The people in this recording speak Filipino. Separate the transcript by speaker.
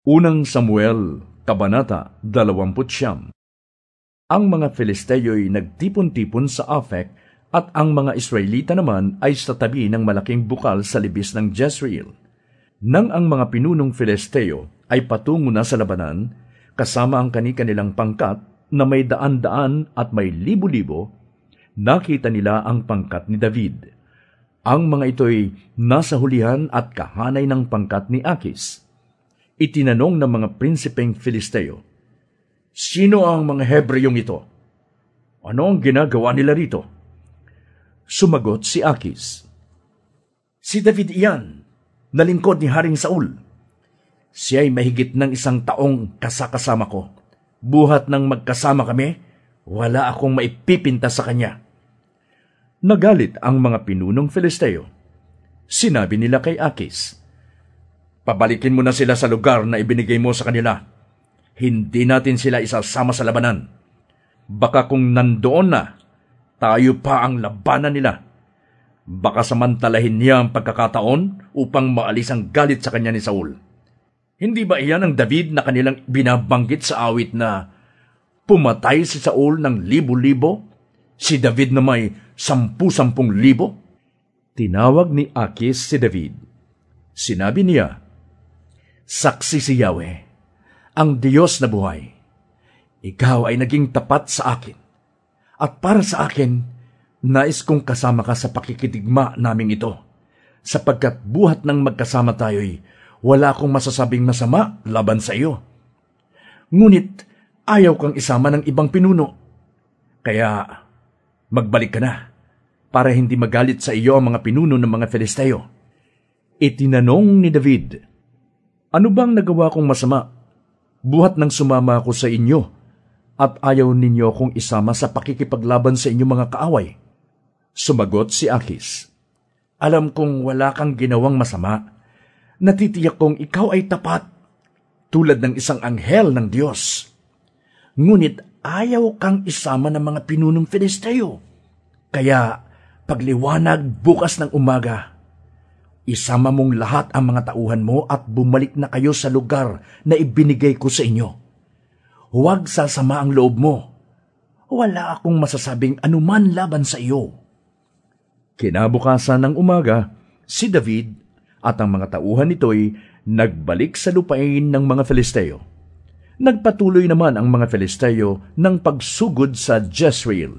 Speaker 1: Unang Samuel, Kabanata 29. Ang mga Filisteyo'y nagtipon-tipon sa Afek at ang mga Israelita naman ay sa tabi ng malaking bukal sa libis ng Jezreel. Nang ang mga pinunong Filisteo ay patungo na sa labanan, kasama ang kani-kanilang pangkat na may daan-daan at may libo-libo, nakita nila ang pangkat ni David. Ang mga ito'y nasa hulihan at kahanay ng pangkat ni Akis. Itinanong ng mga prinsipeng Filisteo, "Sino ang mga Hebreyong ito? Ano ang ginagawa nila rito?" Sumagot si Akis, "Si David iyan, na lingkod ni Haring Saul. Siya ay mahigit ng 1 taong kasakasama ko. Buhat ng magkasama kami, wala akong maipipinta sa kanya." Nagalit ang mga pinunong Filisteo. Sinabi nila kay Akis, "Pabalikin mo na sila sa lugar na ibinigay mo sa kanila. Hindi natin sila isasama sa labanan. Baka kung nandoon na, tayo pa ang labanan nila. Baka samantalahin niya ang pagkakataon upang maalis ang galit sa kanya ni Saul. Hindi ba iyan ang David na kanilang binabanggit sa awit na pumatay si Saul ng libo-libo, si David na may 10,000,000? Tinawag ni Akis si David. Sinabi niya, "Saksi si Yahweh, ang Diyos na buhay. Ikaw ay naging tapat sa akin. At para sa akin, nais kong kasama ka sa pakikidigma naming ito, sapagkat buhat ng magkasama tayo'y wala akong masasabing masama laban sa iyo. Ngunit ayaw kang isama ng ibang pinuno. Kaya magbalik ka na, para hindi magalit sa iyo ang mga pinuno ng mga Filisteo." Itinanong ni David, "Ano bang nagawa kong masama? Buhat nang sumama ako sa inyo, at ayaw ninyo kong isama sa pakikipaglaban sa inyong mga kaaway." Sumagot si Akis, "Alam kong wala kang ginawang masama. Natitiyak kong ikaw ay tapat, tulad ng isang anghel ng Diyos. Ngunit ayaw kang isama ng mga pinunong Filisteo. Kaya pagliwanag bukas ng umaga, isama mong lahat ang mga tauhan mo at bumalik na kayo sa lugar na ibinigay ko sa inyo. Huwag sasama ang loob mo. Wala akong masasabing anuman laban sa iyo." Kinabukasan ng umaga, si David at ang mga tauhan nito'y nagbalik sa lupain ng mga Filisteo. Nagpatuloy naman ang mga Filisteo ng pagsugod sa Jezreel.